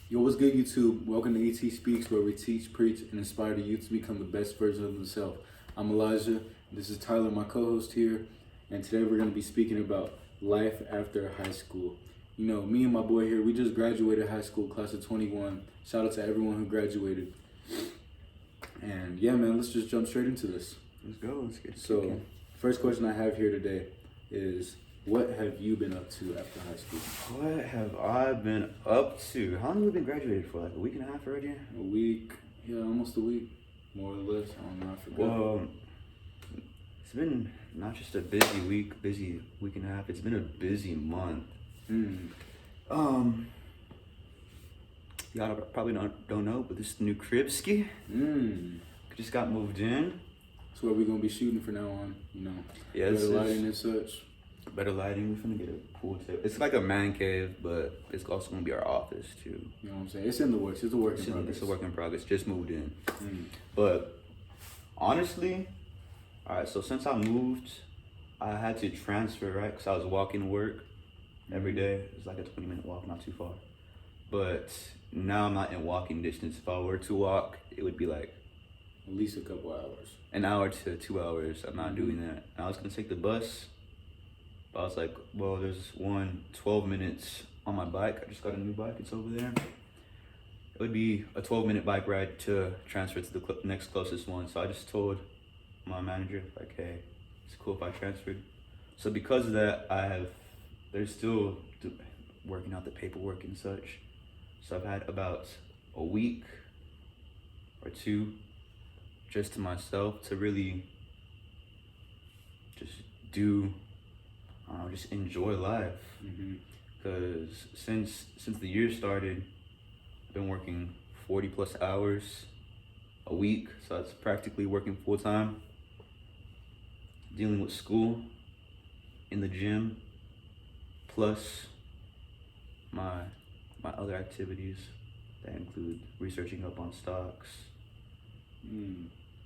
Yo, what's good, YouTube? Welcome to ET Speaks, where we teach, preach, and inspire the youth to become the best version of themselves. I'm Elijah. This is Tyler, my co-host here, and today we're going to be speaking about life after high school. You know, me and my boy here, we just graduated high school, class of 21. Shout out to everyone who graduated. And yeah, man, let's just jump straight into this. Let's go. Let's get So, first question I have here today is, what have you been up to after high school? What have I been up to? How long have we been graduated for? Like a week and a half already? A week, yeah, almost a week, more or less. I don't know, I forgot. Well, it's been not just a busy week and a half. It's been a busy month. Y'all probably don't know, but this is the new cribski. Just got moved in. That's where we're gonna be shooting from now on. You know, Yeah, better lighting and such. Better lighting. We're finna get a pool table. It's like a man cave, but it's also gonna be our office too. You know what I'm saying? It's in the works. It's a work in progress. It's a work in progress. Just moved in. But honestly, all right. So since I moved, I had to transfer, right? Because I was walking to work every day. It's like a 20-minute walk, not too far. But now I'm not in walking distance. If I were to walk, it would be like at least a couple hours. An hour to 2 hours. I'm not doing that. And I was gonna take the bus. I was like, well, there's 12 minutes on my bike. I just got a new bike, it's over there. It would be a 12-minute bike ride to transfer to the next closest one. So I just told my manager, like, hey, it's cool if I transferred. So because of that, they're still working out the paperwork and such. So I've had about a week or two just to myself to really just just enjoy life. Because since the year started, I've been working 40 plus hours a week, so that's practically working full time, dealing with school, in the gym, plus my other activities that include researching up on stocks,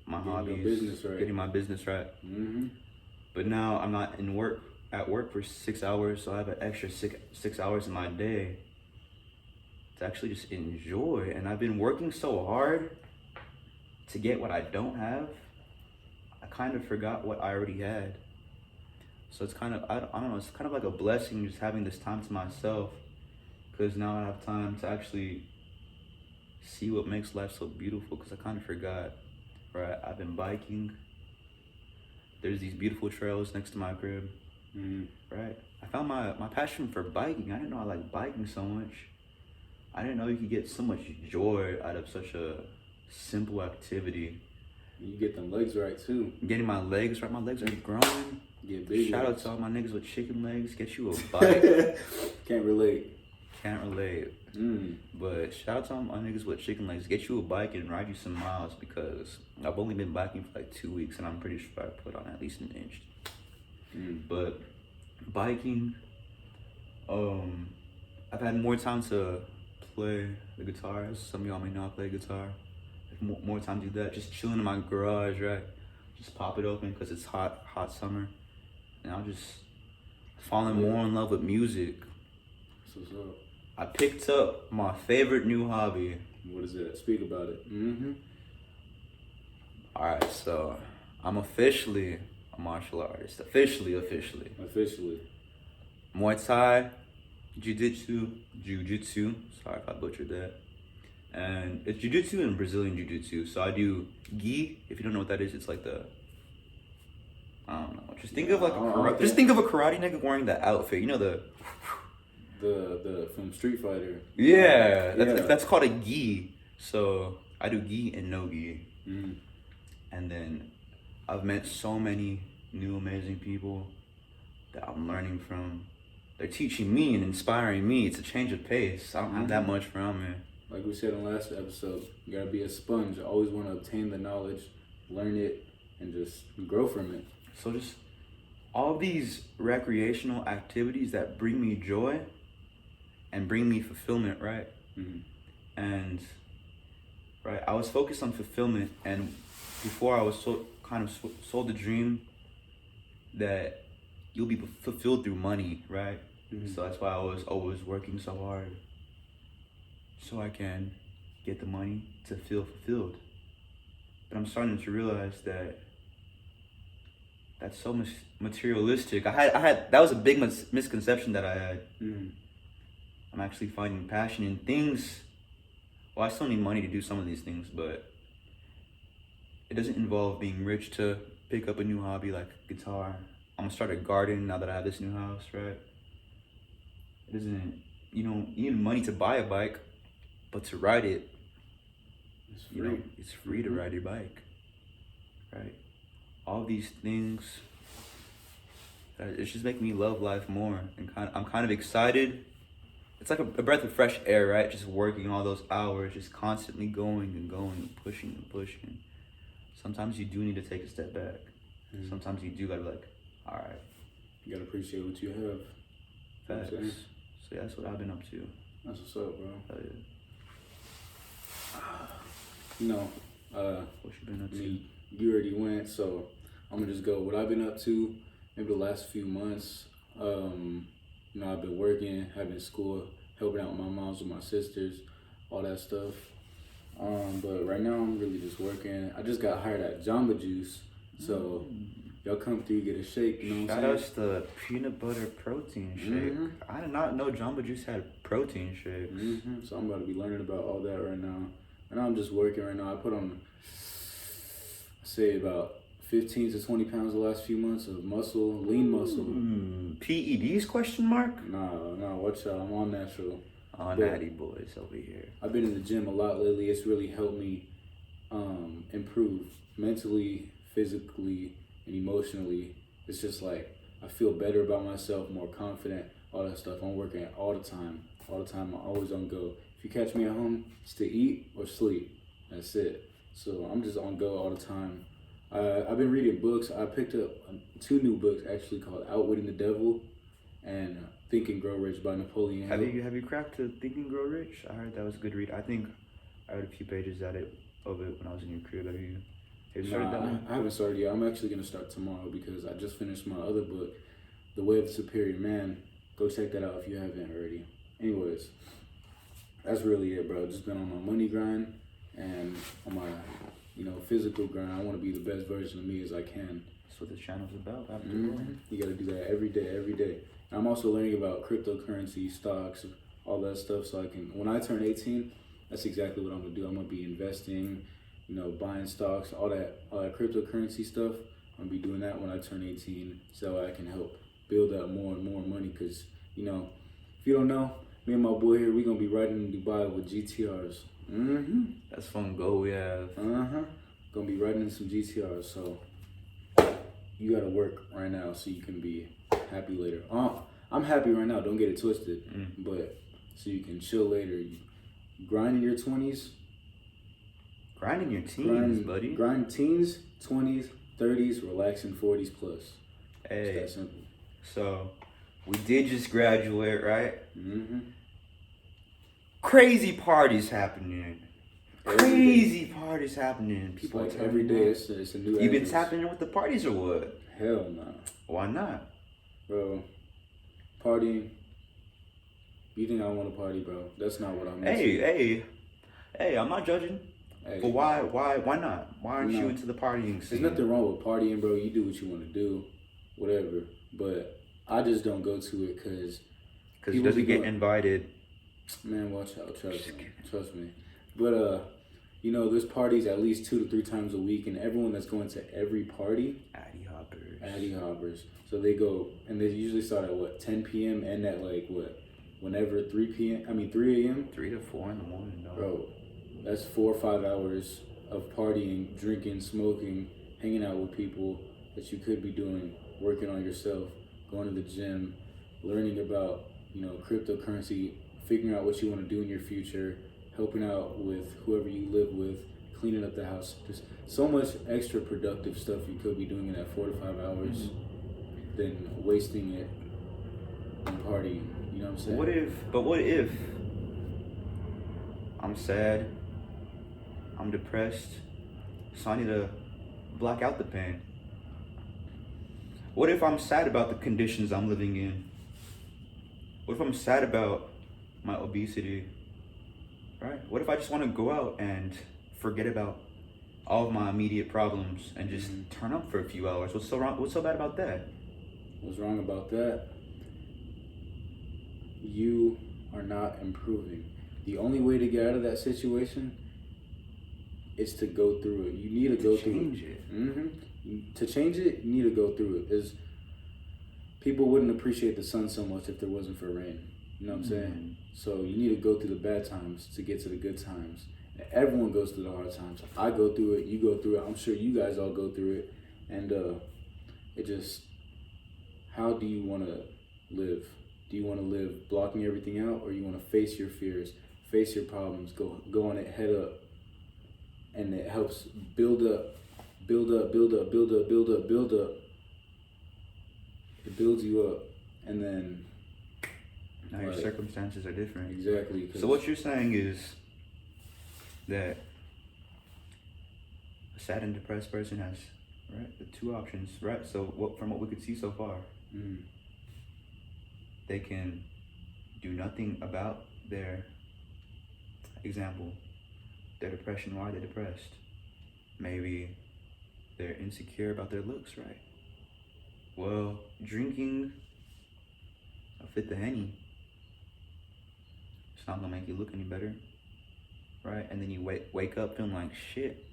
my hobbies, getting my business right. But now I'm not at work for 6 hours, so I have an extra 6 hours in my day to actually just enjoy. And I've been working so hard to get what I don't have, I kind of forgot what I already had. So it's kind of, I don't know, it's kind of like a blessing just having this time to myself, because now I have time to actually see what makes life so beautiful, because I kind of forgot, right? I've been biking. There's these beautiful trails next to my crib. Right. I found my passion for biking. I didn't know I liked biking so much. I didn't know you could get so much joy out of such a simple activity. You get them legs right too. Getting my legs right. My legs are growing. Get big. Shout out to all my niggas with chicken legs. Get you a bike. Can't relate. But shout out to all my niggas with chicken legs. Get you a bike and ride you some miles, because I've only been biking for like 2 weeks and I'm pretty sure I put on at least an inch. But biking, I've had more time to play the guitar. As some of y'all may know I play guitar. More time to do that. Just chilling in my garage, right? Just pop it open because it's hot summer, and I'll just falling more in love with music. So what's up? I picked up my favorite new hobby. What is that? Speak about it. All right, so I'm officially a martial artist. Officially. Muay Thai, Jiu-Jitsu. Sorry if I butchered that. And it's Jiu-Jitsu and Brazilian Jiu-Jitsu. So I do gi. If you don't know what that is, it's like I don't know. Just think of a karate nigga wearing the outfit. You know the from Street Fighter. Yeah, that's called a gi. So I do gi and no gi. And then I've met so many new amazing people that I'm learning from. They're teaching me and inspiring me. It's a change of pace. I don't have that much around me. Like we said in the last episode, you gotta be a sponge. I always want to obtain the knowledge, learn it, and just grow from it. So just all these recreational activities that bring me joy and bring me fulfillment, right? And right, I was focused on fulfillment, and before I was sold the dream that you'll be fulfilled through money, right? So that's why I was always working so hard so I can get the money to feel fulfilled. But I'm starting to realize that that's so much materialistic. I had that was a big misconception that I had. I'm actually finding passion in things. Well, I still need money to do some of these things, but it doesn't involve being rich to pick up a new hobby like guitar. I'm gonna start a garden now that I have this new house, right? It doesn't, you need money to buy a bike, but to ride it, it's free. It's free to ride your bike, right? All these things, it's just making me love life more, and I'm kind of excited. It's like a breath of fresh air, right? Just working all those hours, just constantly going and going and pushing and pushing. Sometimes you do need to take a step back. Sometimes you do gotta be like, all right. You gotta appreciate what you have. Facts. So yeah, that's what I've been up to. That's what's up, bro. Hell yeah. What you been up to? You already went, so I'm gonna just go. What I've been up to, maybe the last few months. I've been working, having school, helping out with my moms, with my sisters, all that stuff. But right now I'm really just working. I just got hired at Jamba Juice, so y'all come through, get a shake. You know what I'm saying? Shout out to peanut butter protein shake. I did not know Jamba Juice had protein shakes. So I'm about to be learning about all that right now. And I'm just working right now. I put on, say, about 15 to 20 pounds the last few months of muscle, lean muscle. PEDs, question mark? Nah, watch out. I'm all natural. All natty boys over here. I've been in the gym a lot lately. It's really helped me improve mentally, physically, and emotionally. It's just like I feel better about myself, more confident, all that stuff. I'm working all the time. I'm always on go. If you catch me at home, it's to eat or sleep. That's it. So I'm just on go all the time. I've been reading books. I picked up 2 new books actually called Outwitting the Devil and Think and Grow Rich by Napoleon Hill. Have you cracked to Think and Grow Rich? I heard that was a good read. I think I read a few pages of it when I was in your crib. Have you started that one? I haven't started yet. I'm actually going to start tomorrow because I just finished my other book, The Way of the Superior Man. Go check that out if you haven't already. Anyways, that's really it, bro. Just been on my money grind and on my physical grind. I want to be the best version of me as I can. That's what this channel's about. You got to do that every day. And I'm also learning about cryptocurrency, stocks, all that stuff. So I can, when I turn 18, that's exactly what I'm gonna do. I'm gonna be investing, buying stocks, all that cryptocurrency stuff. I'm gonna be doing that when I turn 18, so I can help build up more and more money. Cause if you don't know, me and my boy here, we gonna be riding in Dubai with GTRs. That's fun goal we have. Gonna be riding in some GTRs, so you gotta work right now so you can be happy later. I'm happy right now, don't get it twisted, but so you can chill later. You grind in your 20s. Grind in your teens, buddy. Grind teens, 20s, 30s, relax in 40s plus. Hey, it's that simple. So we did just graduate, right? Crazy parties happening. People like every day. It's a new. You been tapping in with the parties or what? Hell no. Why not? Bro, partying. You think I want to party, bro? That's not what I'm into. Hey, I'm not judging. Hey. But why not? Why aren't you into the partying scene? There's nothing wrong with partying, bro. You do what you want to do, whatever. But I just don't go to it because he doesn't get invited. Man, watch out. Trust me. But there's parties at least 2 to 3 times a week, and everyone that's going to every party, Addy hoppers. So they go, and they usually start at 10 p.m. and at whenever 3 a.m. 3 to 4 in the morning, no. Bro, that's 4 or 5 hours of partying, drinking, smoking, hanging out with people that you could be doing, working on yourself, going to the gym, learning about cryptocurrency, figuring out what you want to do in your future, helping out with whoever you live with, cleaning up the house. There's so much extra productive stuff you could be doing in that 4 to 5 hours than wasting it on partying. You know what I'm saying? What if I'm sad, I'm depressed, so I need to block out the pain? What if I'm sad about the conditions I'm living in? What if I'm sad about my obesity? right? What if I just want to go out and forget about all of my immediate problems and just turn up for a few hours? What's so wrong? What's so bad about that? What's wrong about that? You are not improving. The only way to get out of that situation is to go through it. You need to go through change it. To change it, you need to go through it. Is people wouldn't appreciate the sun so much if there wasn't for rain. You know what I'm saying? So you need to go through the bad times to get to the good times. Everyone goes through the hard times. I go through it. You go through it. I'm sure you guys all go through it. And it just, how do you want to live? Do you want to live blocking everything out, or you want to face your fears, face your problems, go on it head up? And it helps build up. It builds you up, and then now your circumstances are different. Exactly. So what you're saying is that a sad and depressed person has, right, the two options, right? So from what we could see so far, they can do nothing about their example, their depression. Why they're depressed? Maybe they're insecure about their looks, right? Well, drinking a fifth of Henny, it's not gonna make you look any better, right? And then you wake up feeling like shit,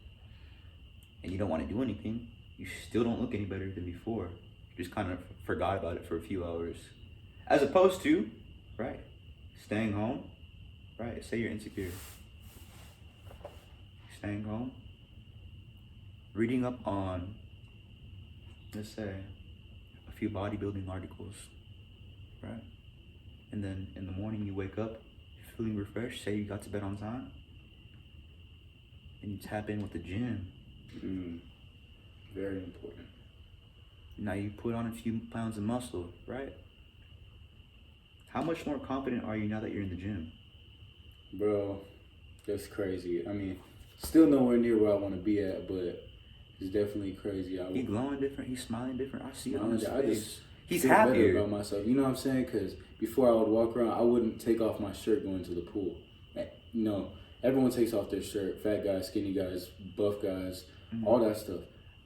and you don't want to do anything. You still don't look any better than before. You just kind of forgot about it for a few hours, as opposed to, right, staying home, right? Say you're insecure, staying home, reading up on, let's say, a few bodybuilding articles, right? And then in the morning you wake up feeling refreshed, say you got to bed on time, and you tap in with the gym. Very important. Now you put on a few pounds of muscle, right? How much more confident are you now that you're in the gym? Bro, that's crazy. I mean, still nowhere near where I want to be at, but it's definitely crazy. He's glowing different. He's smiling different. I see it on his I face. just He's feel happier better about myself. You know what I'm saying? Because before I would walk around, I wouldn't take off my shirt going to the pool. You know, everyone takes off their shirt. Fat guys, skinny guys, buff guys, all that stuff.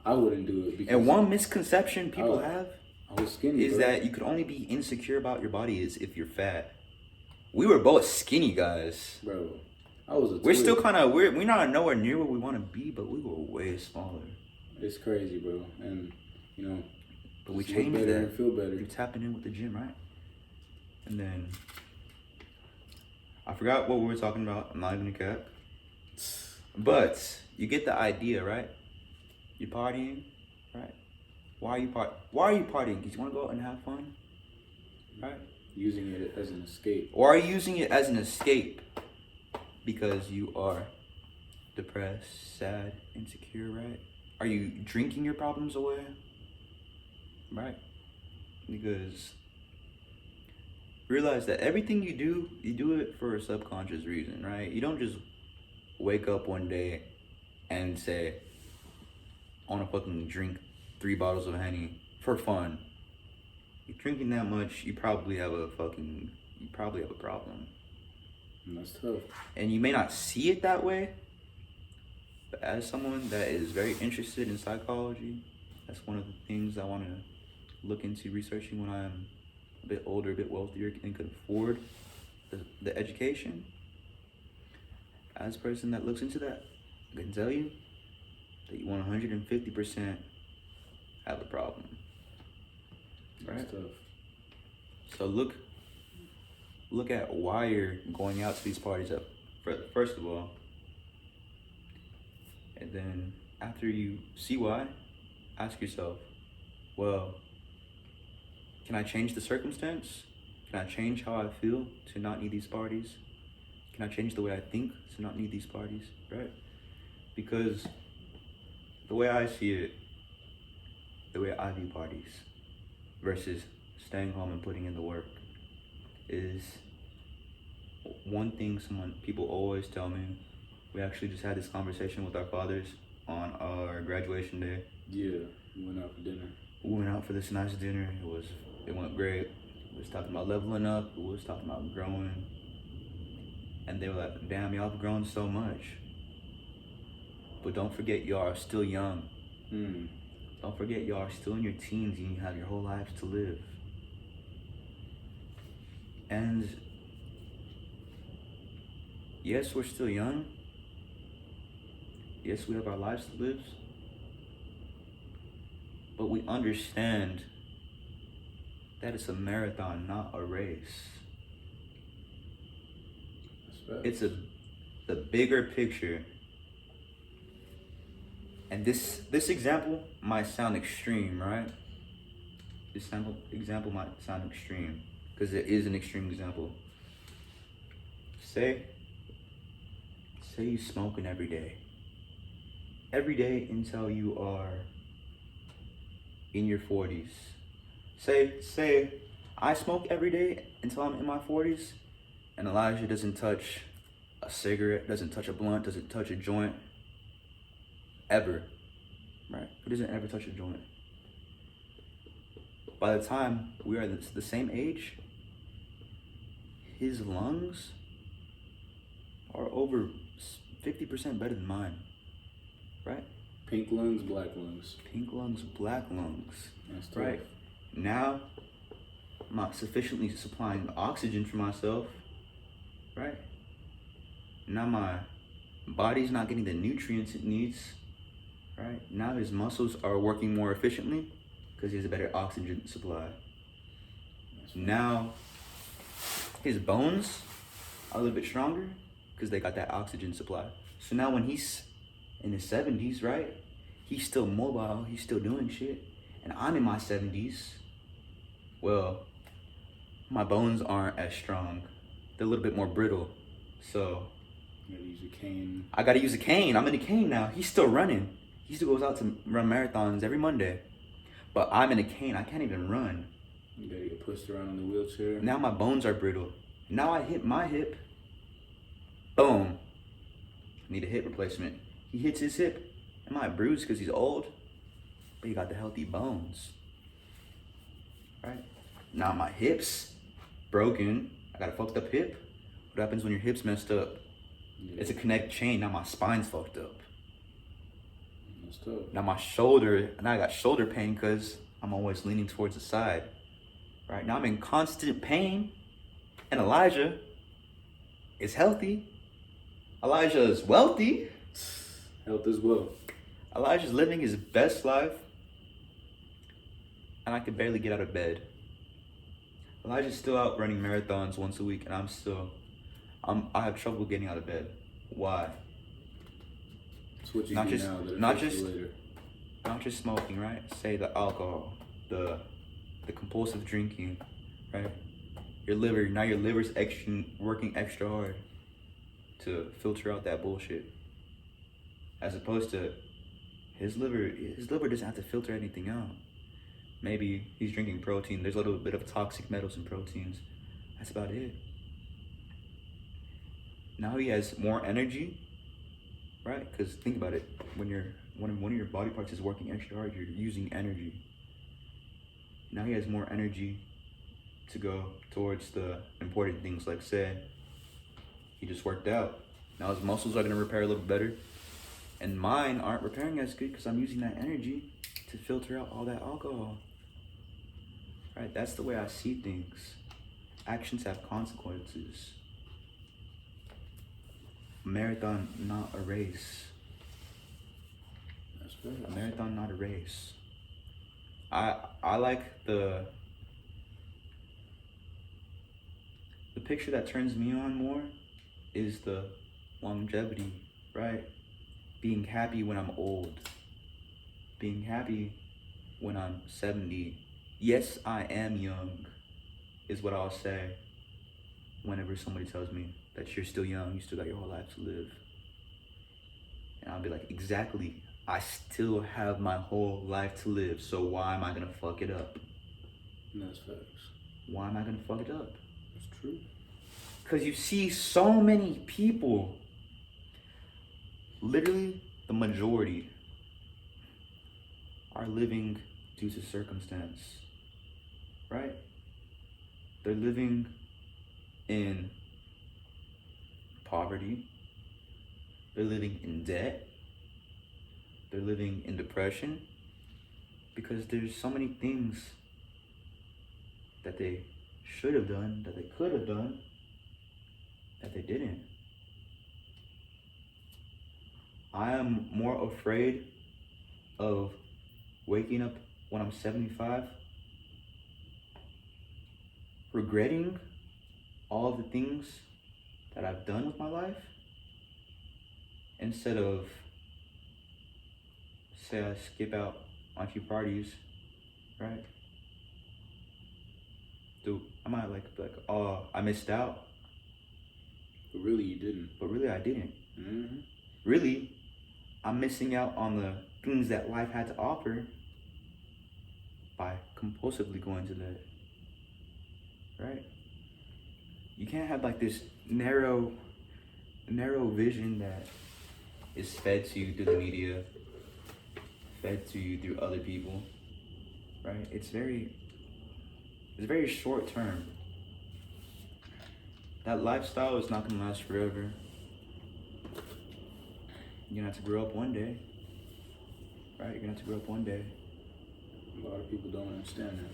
I wouldn't do it because. And one misconception people have I was skinny, is that you could only be insecure about your body is if you're fat. We were both skinny guys, bro. I was. We're still kind of we're not nowhere near where we want to be, but we were way smaller. It's crazy, bro, and you know. But we changed that. And feel better. You're tapping in with the gym, right? And then I forgot what we were talking about. I'm not even gonna cap. But you get the idea, right? You're partying, right? Why are you partying? Because you want to go out and have fun, right? Using it as an escape. Or are you using it as an escape because you are depressed, sad, insecure, right? Are you drinking your problems away? Right? Because realize that everything you do it for a subconscious reason, right? You don't just wake up one day and say, I want to fucking drink 3 bottles of Henny for fun. You're drinking that much, you probably have a problem. And that's tough. And you may not see it that way, but as someone that is very interested in psychology, that's one of the things I want to look into researching when I'm a bit older, a bit wealthier, and could afford the education. As a person that looks into that, I can tell you that you 150% have a problem. Right? That's tough. So look at why you're going out to these parties up first of all. And then after you see why, ask yourself, well, can I change the circumstance? Can I change how I feel to not need these parties? Can I change the way I think to not need these parties, right? Because the way I see it, the way I view parties versus staying home and putting in the work is one thing people always tell me. We actually just had this conversation with our fathers on our graduation day. Yeah, we went out for dinner. We went out for this nice dinner. It went great. We was talking about leveling up. We was talking about growing. And they were like, damn, y'all have grown so much. But don't forget, y'all are still young. Don't forget, y'all are still in your teens and you have your whole lives to live. And yes, we're still young. Yes, we have our lives to live. But we understand that it's a marathon, not a race. It's the bigger picture. And this example might sound extreme, right? This example might sound extreme because it is an extreme example. Say you smoking every day until you are in your 40s. Say I smoke every day until I'm in my 40s, and Elijah doesn't touch a cigarette, doesn't touch a blunt, doesn't touch a joint ever, right? He doesn't ever touch a joint. By the time we are the same age, his lungs are over 50% better than mine, right? Pink lungs, black lungs. Pink lungs, black lungs. That's tough. Right. Now, I'm not sufficiently supplying oxygen for myself, right? Now my body's not getting the nutrients it needs, right? Now his muscles are working more efficiently because he has a better oxygen supply. Now his bones are a little bit stronger because they got that oxygen supply. So now when he's in his 70s, right? He's still mobile, he's still doing shit. And I'm in my 70s. Well, my bones aren't as strong. They're a little bit more brittle. So you gotta use a cane. I gotta use a cane. I'm in a cane now. He's still running. He still goes out to run marathons every Monday. But I'm in a cane. I can't even run. You gotta get pushed around in the wheelchair. Now my bones are brittle. Now I hit my hip. Boom. Need a hip replacement. He hits his hip. It might bruise because he's old, but he got the healthy bones. Right? Now my hip's broken. I got a fucked up hip. What happens when your hip's messed up? Yeah. It's a connect chain. Now my spine's fucked up. That's tough. Now my shoulder, now I got shoulder pain because I'm always leaning towards the side. Right? Now I'm in constant pain. And Elijah is healthy. Elijah is wealthy. Health is wealth. Elijah's living his best life. And I can barely get out of bed. Elijah's still out running marathons once a week, and I have trouble getting out of bed. Why? It's what you not do just, now that not affects just, you later. not just smoking, right? Say the alcohol, the compulsive drinking, right? Your liver's working extra hard to filter out that bullshit. As opposed to his liver doesn't have to filter anything out. Maybe he's drinking protein. There's a little bit of toxic metals in proteins. That's about it. Now he has more energy, right? Because think about it. When one of your body parts is working extra hard, you're using energy. Now he has more energy to go towards the important things, like say, he just worked out. Now his muscles are gonna repair a little better. And mine aren't repairing as good because I'm using that energy to filter out all that alcohol. Right? That's the way I see things. Actions have consequences. A marathon, not a race. That's fair. A marathon, not a race. I like the picture that turns me on more is the longevity, right? Being happy when I'm old. Being happy when I'm 70. Yes, I am young, is what I'll say whenever somebody tells me that you're still young, you still got your whole life to live. And I'll be like, exactly, I still have my whole life to live, so why am I gonna fuck it up? That's facts. Why am I gonna fuck it up? That's true. Because you see so many people, literally the majority, are living due to circumstance, right? They're living in poverty. They're living in debt. They're living in depression because there's so many things that they should have done, that they could have done, that they didn't. I am more afraid of waking up when I'm 75, regretting all the things that I've done with my life, instead of, say, I skip out on a few parties, right? Dude, I might be like, oh, I missed out. But really, you didn't. But really, I didn't. Mm-hmm. Really, I'm missing out on the things that life had to offer by compulsively going to bed, right? You can't have like this narrow vision that is fed to you through the media, fed to you through other people, right? It's very short term. That lifestyle is not gonna last forever. You're gonna have to grow up one day, right? You're gonna have to grow up one day. A lot of people don't understand that.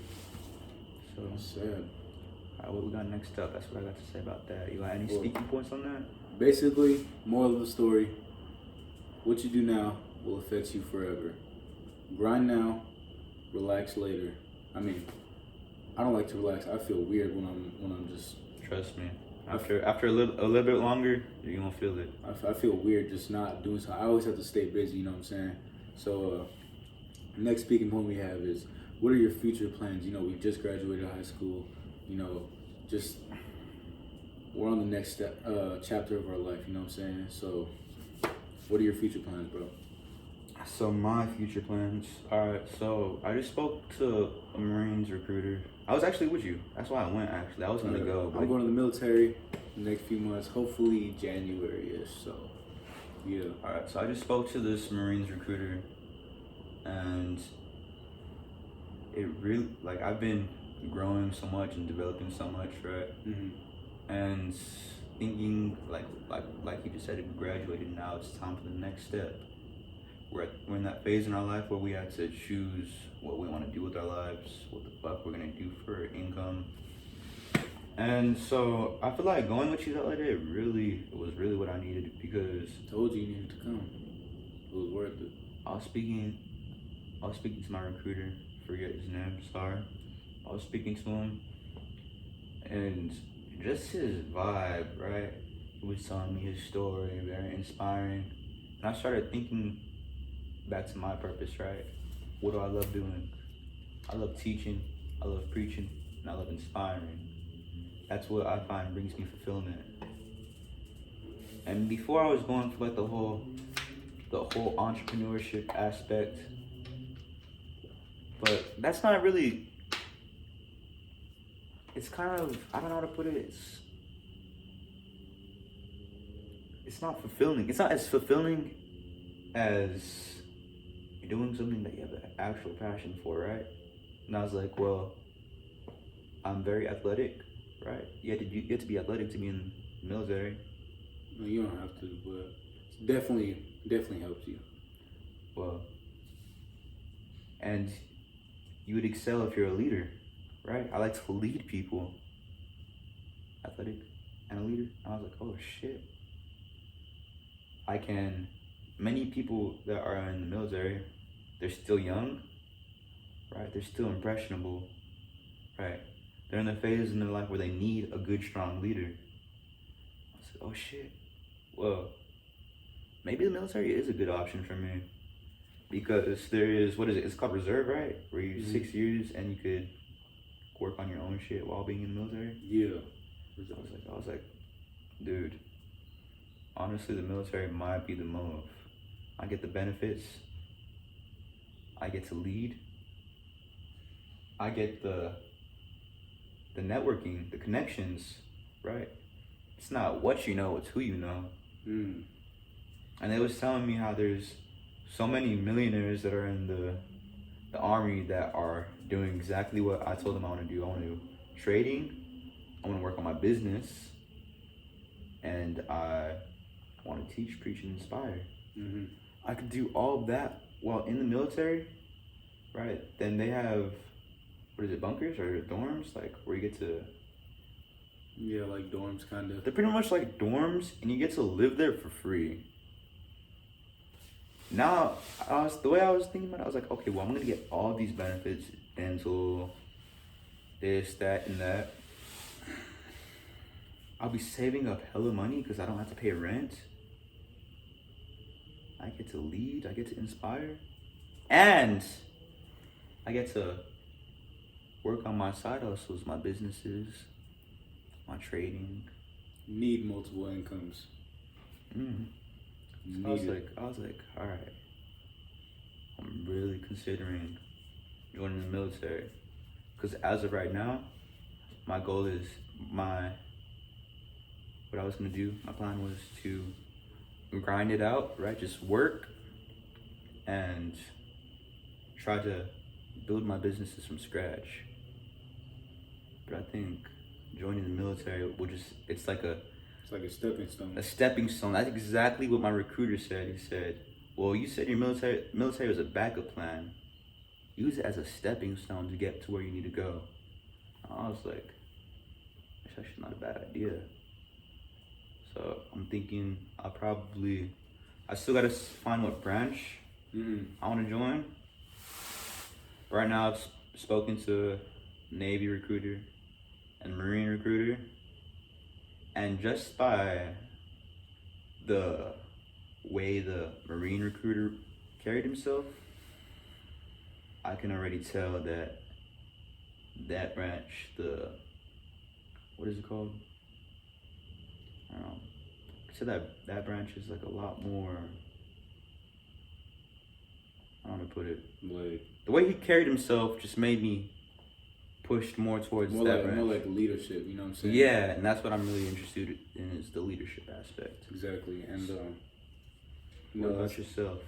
So It's sad. Alright, what we got next up? That's what I got to say about that. You got any speaking points on that? Basically, moral of the story, what you do now will affect you forever. Grind now, relax later. I mean, I don't like to relax. I feel weird when I'm just. Trust me. After a little bit longer, you're gonna feel it. I feel weird just not doing something. I always have to stay busy. You know what I'm saying? So, next speaking point we have is, what are your future plans? You know, we just graduated high school. You know, just we're on the next step, chapter of our life. You know what I'm saying? So, what are your future plans, bro? So my future plans. Alright, so I just spoke to a Marines recruiter. I was actually with you. That's why I went, actually. I was gonna go. I'm going to the military in the next few months, hopefully January-ish, so yeah. Alright, so I just spoke to this Marines recruiter, and it really, like, I've been growing so much and developing so much, right? Mm-hmm. And thinking, like you just said, we graduated, now it's time for the next step. We're in that phase in our life where we had to choose what we want to do with our lives, what the fuck we're gonna do for income. And so I feel like going with you that day was really what I needed, because I told you needed to come. It was worth it. I was speaking to my recruiter, forget his name, sorry. I was speaking to him, and just his vibe, right? He was telling me his story, very inspiring. And I started thinking back to my purpose, right? What do I love doing? I love teaching, I love preaching, and I love inspiring. That's what I find brings me fulfillment. And before I was going for like the whole entrepreneurship aspect, but that's not really, it's kind of, I don't know how to put it, it's not fulfilling. It's not as fulfilling as doing something that you have an actual passion for, right? And I was like, well, I'm very athletic, right? You have to be athletic to be in the military. No, you don't have to, but it definitely helps you. Well, and you would excel if you're a leader, right? I like to lead people. Athletic and a leader. And I was like, oh shit. Many people that are in the military, they're still young, right? They're still impressionable, right? They're in the phase in their life where they need a good, strong leader. I said, oh shit. Well, maybe the military is a good option for me, because there is, it's called reserve, right? Where you 6 years and you could work on your own shit while being in the military. Yeah. I was like, dude, honestly, the military might be the move. I get the benefits. I get to lead. I get the networking, the connections, right? It's not what you know, it's who you know. Mm. And they was telling me how there's so many millionaires that are in the army that are doing exactly what I told them I want to do. I want to do trading. I want to work on my business. and I want to teach, preach, and inspire. Mm-hmm. I could do all of that while in the military, right? Then they have, what is it, bunkers or dorms, like where you get to. Yeah, like dorms, kind of. They're pretty much like dorms, and you get to live there for free. Now, the way I was thinking about it, I was like, okay, well, I'm gonna get all these benefits, dental, this, that, and that. I'll be saving up hella money because I don't have to pay rent. I get to lead, I get to inspire, and I get to work on my side hustles, my businesses, my trading. Need multiple incomes. So I was like, all right, I'm really considering joining the military, because as of right now, my goal is what I was gonna do. My plan was to grind it out, right? Just work and try to build my businesses from scratch. But I think joining the military will it's like a stepping stone. A stepping stone. That's exactly what my recruiter said. He said, well, you said your military was a backup plan. Use it as a stepping stone to get to where you need to go. I was like, that's actually not a bad idea. So I'm thinking I still gotta find what branch I wanna join. Right now I've spoken to Navy recruiter and Marine recruiter, and just by the way the Marine recruiter carried himself, I can already tell that branch, what is it called? I don't know. So that branch is like a lot more, I don't know how to put it. Like, the way he carried himself just made me push more towards that branch. More like leadership, you know what I'm saying? Yeah, and that's what I'm really interested in, is the leadership aspect. Exactly. And what about yourself?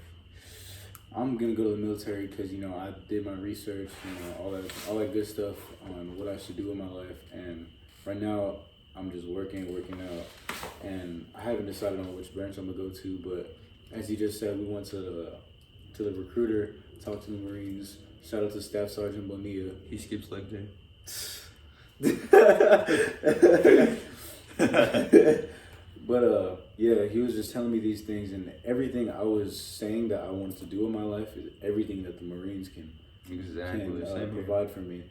I'm gonna go to the military because I did my research, all that good stuff on what I should do in my life, and right now I'm just working out, and I haven't decided on which branch I'm gonna go to. But as you just said, we went to the recruiter, talked to the Marines. Shout out to Staff Sergeant Bonilla. He skips leg day. But yeah, he was just telling me these things, and everything I was saying that I wanted to do in my life is everything that the Marines can provide for me.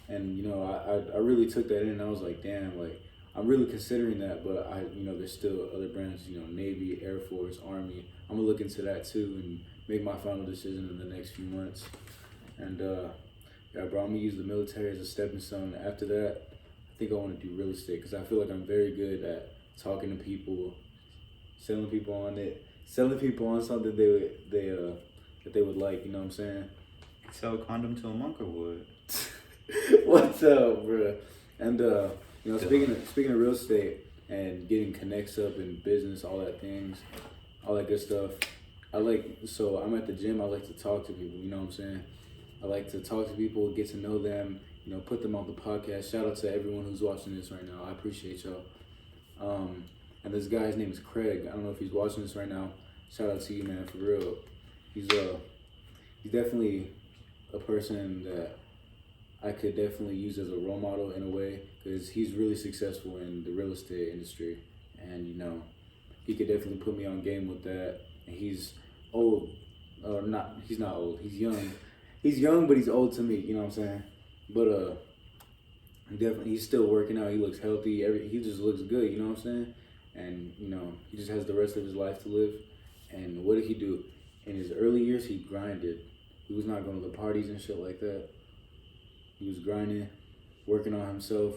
And I really took that in, and I was like, damn, like I'm really considering that. But there's still other branches, Navy, Air Force, Army. I'm gonna look into that too and make my final decision in the next few months. And yeah, bro, I'm gonna use the military as a stepping stone. After that, I think I want to do real estate because I feel like I'm very good at talking to people, selling people on something that they would like. You know what I'm saying? Sell a condom to a monk or what? What's up, bro? And speaking of real estate and getting connects up in business, all that good stuff. So I'm at the gym. I like to talk to people. You know what I'm saying? I like to talk to people, get to know them, put them on the podcast. Shout out to everyone who's watching this right now. I appreciate y'all. And this guy's name is Craig. I don't know if he's watching this right now. Shout out to you, man, for real. He's definitely a person that I could definitely use as a role model in a way, because he's really successful in the real estate industry, and he could definitely put me on game with that. And he's old, or not? He's not old. He's young. He's young, but he's old to me. You know what I'm saying? But he's still working out. He looks healthy. He just looks good. You know what I'm saying? And he just has the rest of his life to live. And what did he do? In his early years, he grinded. He was not going to the parties and shit like that. He was grinding, working on himself,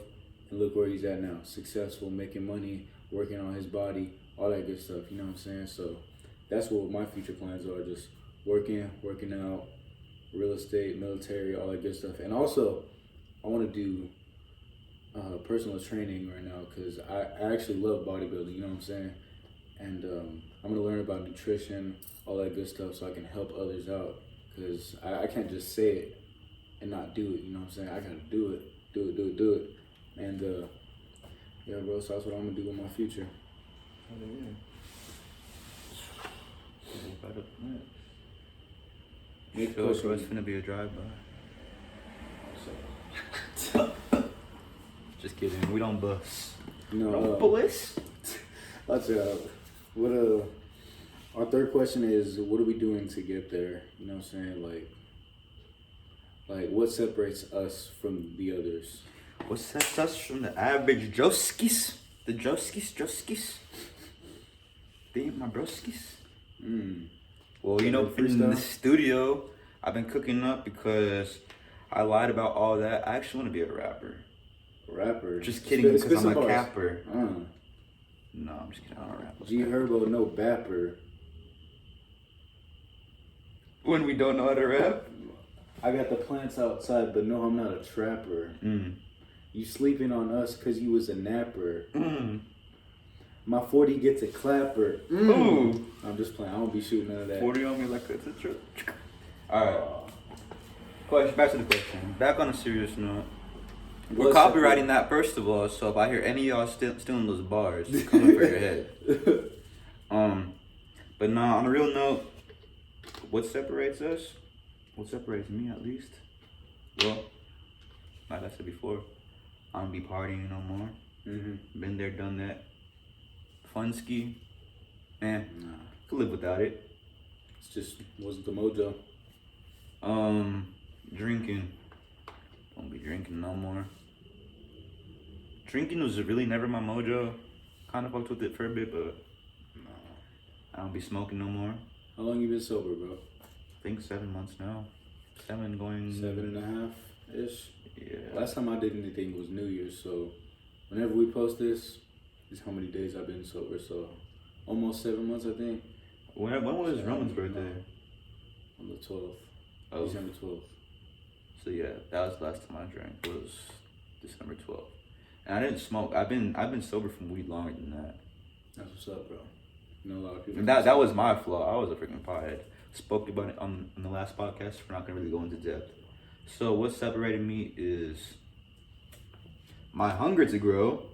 and look where he's at now. Successful, making money, working on his body, all that good stuff. You know what I'm saying? So that's what my future plans are. Just working out, real estate, military, all that good stuff. And also, I want to do personal training right now because I actually love bodybuilding. You know what I'm saying? And I'm going to learn about nutrition, all that good stuff, so I can help others out. Because I can't just say it and not do it. You know what I'm saying? I got to do it. And yeah, bro, so that's what I'm going to do in my future. Next So question. it's gonna be a drive-by. Just kidding. We don't bus. No, Bus. that's what our third question is, what are we doing to get there? You know what I'm saying? Like what separates us from the others? What sets us from the average Joskis? The Joskis? They my broskis? Well, you know, in the studio, I've been cooking up because I lied about all that. I actually want to be a rapper. Rapper? Just kidding, because I'm a bars. capper. No, I'm just kidding. I don't rap. G Herbo, no bapper. When we don't know how to rap? I got the plants outside, but no, I'm not a trapper. You sleeping on us because you was a napper. My 40 gets a clapper. Ooh. I'm just playing. I don't be shooting none of that. 40 on me like it's a trip. Alright. Question. Back to the question. Back on a serious note. We're copywriting that first of all, so if I hear any of y'all stealing those bars, it's coming for your head. But nah, on a real note, what separates us? What separates me at least? Well, like I said before, I don't be partying no more. Been there, done that. Fun ski, man, could live without it. It's just wasn't the mojo. Drinking. Don't be drinking no more. Drinking was really never my mojo. Kind of fucked with it for a bit, but I don't be smoking no more. How long you been sober, bro? I think 7 months now. 7 going... 7.5-ish? Yeah. Last time I did anything was New Year's, so whenever we post this is how many days I've been sober, so almost 7 months, I think. When was Roman's birthday? On the 12th. Oh. December 12th. So yeah, that was the last time I drank. It was December 12th. And I didn't smoke. I've been sober from weed longer than that. That's what's up, bro. You know, a lot of people. And that was my flaw. I was a freaking pothead. Spoke about it on the last podcast. We're not gonna really go into depth. So what separated me is my hunger to grow.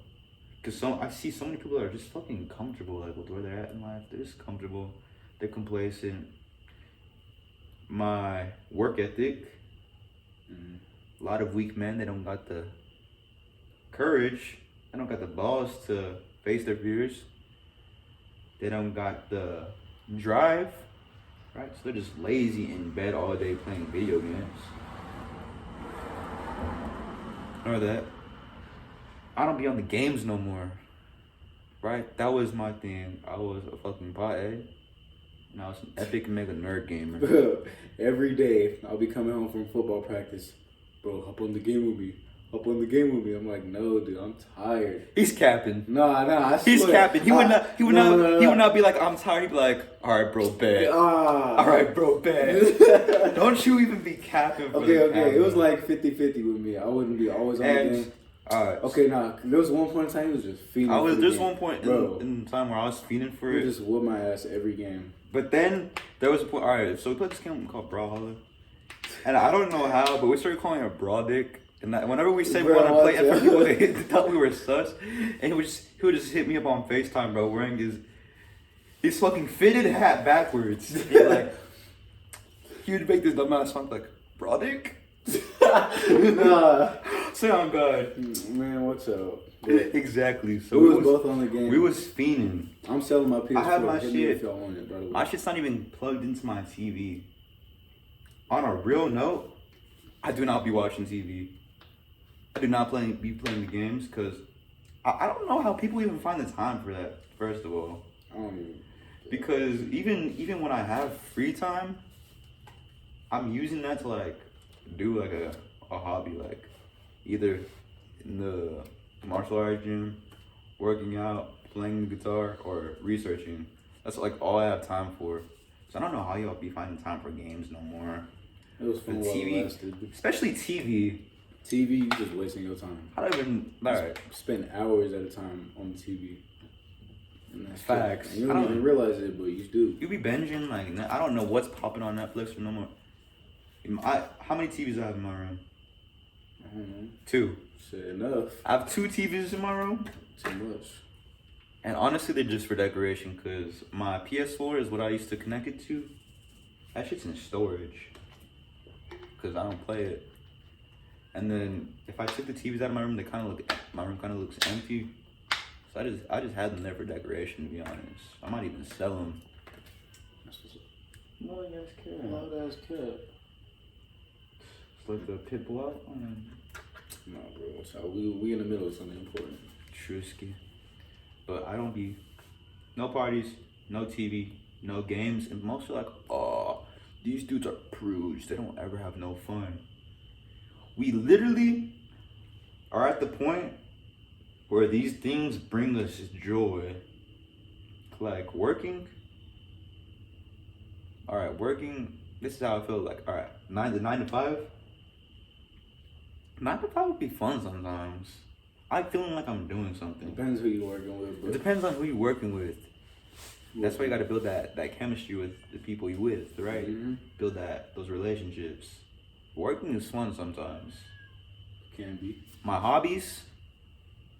Cause I see so many people that are just fucking comfortable, like with where they're at in life. They're just comfortable. They're complacent. My work ethic. A lot of weak men. They don't got the courage. They don't got the balls to face their fears. They don't got the drive, right? So they're just lazy in bed all day playing video games. Or that. I don't be on the games no more, right? That was my thing. I was a fucking pothead. And I was an epic mega nerd gamer. Every day, I'll be coming home from football practice. Bro, hop on the game with me. Hop on the game with me. I'm like, no, dude, I'm tired. He's capping. Nah, I swear. He's capping. He would not be like, I'm tired. He'd be like, all right, bro, bet. All right, bro, bet. Don't you even be capping. Okay. It was like 50-50 with me. I wouldn't be always on the game. Okay, there was one point in time he was just feeding. There's one point in time where I was feeding for it. He just whooped my ass every game. But then there was a point. All right, so we played this game called Brawlhalla, and I don't know how, but we started calling it Brawl Dick. And whenever we said we want to play it for people, they thought we were sus. And he would just hit me up on FaceTime, bro, wearing his fucking fitted hat backwards. He would make this dumbass sound like Brawl Dick. Nah. Say on God. Man, what's up? Exactly. So we was both on the game. We was fiending. I'm selling my PS4. I have my shit. If y'all want it, by the way. My shit's not even plugged into my TV. On a real note, I do not be watching TV. I do not be playing the games because I don't know how people even find the time for that, first of all. I don't even. Because even when I have free time, I'm using that to like do like a hobby, like either in the martial arts gym, working out, playing the guitar, or researching. That's like all I have time for. So I don't know how y'all be finding time for games no more. It was fun while it lasted. Especially TV. TV, you just wasting your time. I don't even. Alright. Spend hours at a time on the TV. And that's facts. And you don't even realize it, but you do. You be binging like I don't know what's popping on Netflix or no more. How many TVs I have in my room? I don't know. 2. Shit, enough. I have 2 TVs in my room. Too much. And honestly, they're just for decoration, because my PS4 is what I used to connect it to. That shit's in storage, because I don't play it. And then if I took the TVs out of my room, my room kind of looks empty. So I just had them there for decoration, to be honest. I might even sell them. That's what's up. Loud ass cat. Loud ass cat. It's like the pit bull out. Nah, bro. What's up? We in the middle of something important. Trusky. But I don't be, no parties, no TV, no games, and most are like, oh, these dudes are prudes. They don't ever have no fun. We literally are at the point where these things bring us joy. Like working. All right, working. This is how I feel. Like, all right, 9 to 5. 9 to 5 would be fun sometimes. I'm feeling like I'm doing something. Depends who you're working with. But it depends on who you're working with. That's why you got to build that chemistry with the people you with, right? Mm-hmm. Build those relationships. Working is fun sometimes. Can be. My hobbies,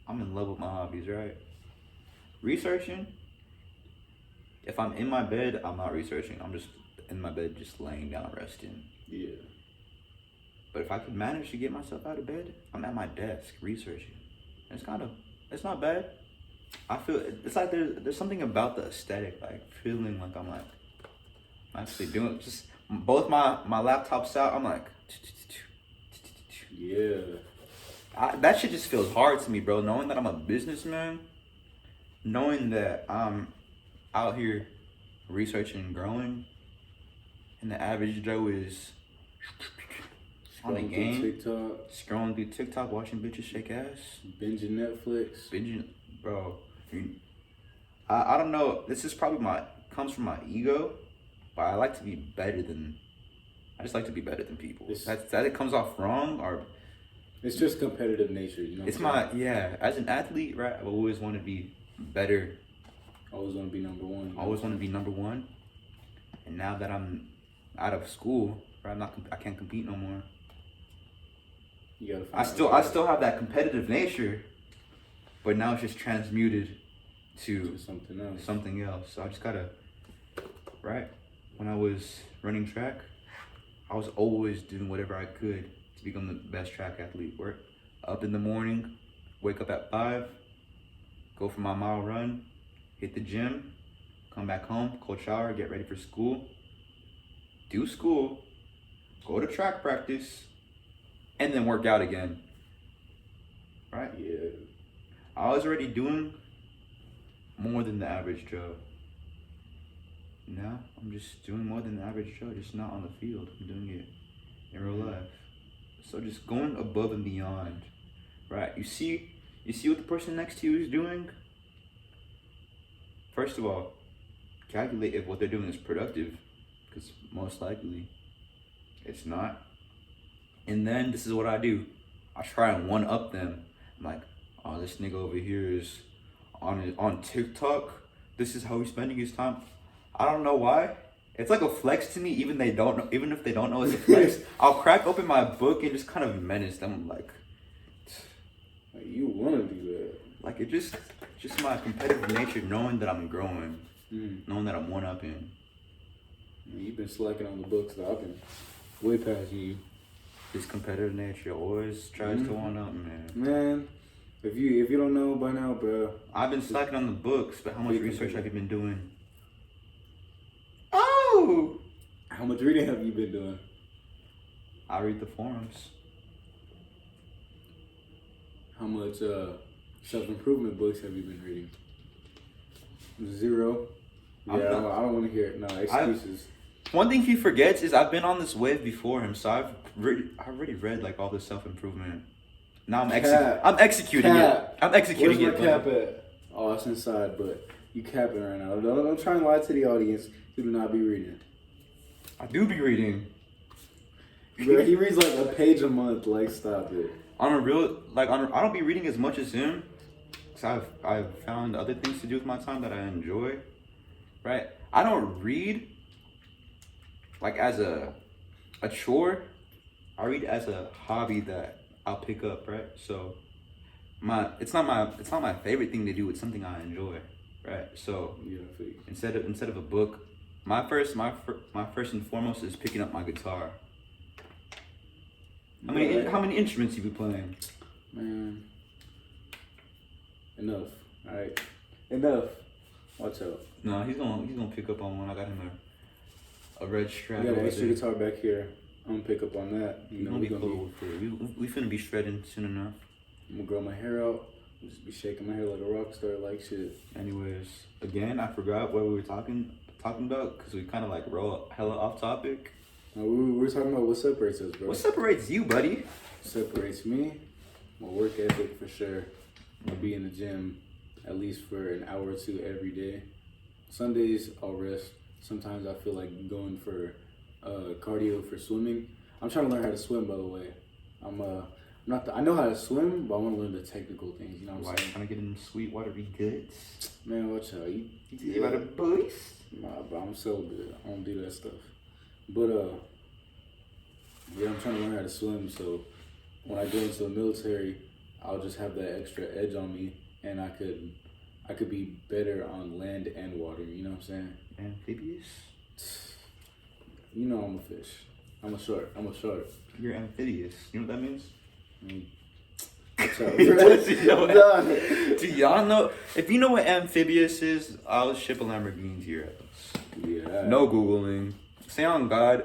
I'm in love with my hobbies, right? Researching, if I'm in my bed, I'm not researching. I'm just in my bed, just laying down, resting. Yeah. But if I could manage to get myself out of bed, I'm at my desk researching. It's not bad. I feel, it's like there's something about the aesthetic, like feeling like I'm actually doing, just both my laptops out, I'm like, yeah. That shit just feels hard to me, bro. Knowing that I'm a businessman, knowing that I'm out here researching and growing, and the average Joe is on the game, scrolling through TikTok, watching bitches shake ass, binging Netflix, bro. I don't know. This is probably comes from my ego, but I like to be better than. I just like to be better than people. That it comes off wrong, or it's just competitive nature, you know. It's as an athlete, right? I've always wanted to be better. Always want to be number one. Always want to be number one. And now that I'm out of school, right, I can't compete no more. You gotta I still have that competitive nature, but now it's just transmuted to something else. So I just gotta, right? When I was running track, I was always doing whatever I could to become the best track athlete. Work up in the morning, wake up at 5, go for my mile run, hit the gym, come back home, cold shower, get ready for school, do school, go to track practice, and then work out again. Right? Yeah. I was already doing more than the average Joe. Now I'm just doing more than the average Joe, just not on the field. I'm doing it in real life. So just going above and beyond. Right? You see what the person next to you is doing? First of all, calculate if what they're doing is productive, because most likely it's not. And then this is what I do. I try and one up them. I'm like, oh, this nigga over here is on TikTok. This is how he's spending his time. I don't know why. It's like a flex to me, even if they don't know it's a flex. I'll crack open my book and just kind of menace them, like you wanna do that. Like it just my competitive nature, knowing that I'm growing, knowing that I'm one-upping. You've been slacking on the books, though. I've been way past you. This competitive nature always tries to one-up, man. Man, if you don't know by now, bro. I've been slacking on the books, but how much research have you been doing? Oh! How much reading have you been doing? I read the forums. How much self-improvement books have you been reading? 0. Yeah, I don't want to hear it. No, excuses. One thing he forgets is I've been on this wave before him, so I've already read like all the self-improvement. Now I'm executing it. I'm executing it. Where's my cap at? Oh, it's inside, but you capping right now. Don't try and lie to the audience. You do not be reading. I do be reading. Bro, he reads like a page a month. Like, stop it. I don't be reading as much as him, because I've found other things to do with my time that I enjoy. Right? I don't read like as a chore. I read as a hobby that I'll pick up, right? So it's not my favorite thing to do. It's something I enjoy, right? So Yeah, I feel you. instead of a book, my first and foremost is picking up my guitar. How many instruments you be playing? Man, enough. All right, enough. Watch out. No, he's gonna pick up on one. I got him a red strap. I got an over extra there. guitar back here. I'm gonna pick up on that. You know, we finna be shredding soon enough. I'm gonna grow my hair out. Just be shaking my hair like a rock star, like shit. Anyways, again, I forgot what we were talking about because we kind of like roll hella off topic. We were talking about what separates us, bro. What separates you, buddy? Separates me, my work ethic for sure. I'll be in the gym at least for an hour or two every day. Sundays I'll rest. Sometimes I feel like going for cardio for swimming. I'm trying to learn how to swim, by the way. I know how to swim, but I want to learn the technical things. You know what I'm saying? Trying to get in sweet watery goods. Man, watch out. You about to boost? Nah, bro, I'm so good. I don't do that stuff. But yeah, I'm trying to learn how to swim. So when I go into the military, I'll just have that extra edge on me, and I could be better on land and water. You know what I'm saying? Amphibious? You know I'm a fish. I'm a shark. You're amphibious. You know what that means? What's up? Do y'all know? If you know what amphibious is, I'll ship a Lamborghini to your house. Yeah. No Googling. Say on God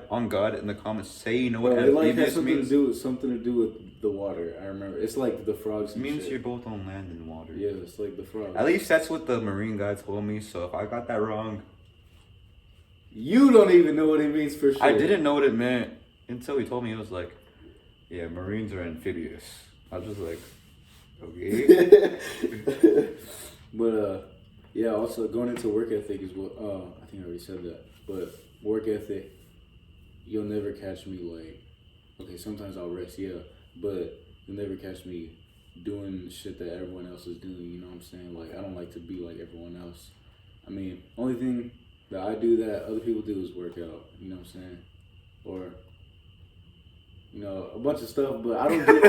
in the comments. Say you know what Bro, it amphibious has means. something to do with the water. I remember. It's like the frogs. It And means shit. you're both on land and water. Yeah, it's like the frogs. At least that's what the Marine guy told me. So if I got that wrong, You don't even know what it means for sure. I didn't know what it meant until he told me. It was like, yeah, Marines are amphibious. I was just like, okay. But yeah. Also going into work ethic is what. I think I already said that. But work ethic, you'll never catch me like. Okay, sometimes I'll rest, yeah, but you'll never catch me doing shit that everyone else is doing. You know what I'm saying? Like I don't like to be like everyone else. I mean, only thing that I do that other people do is work out. You know what I'm saying? Or a bunch of stuff, but I don't do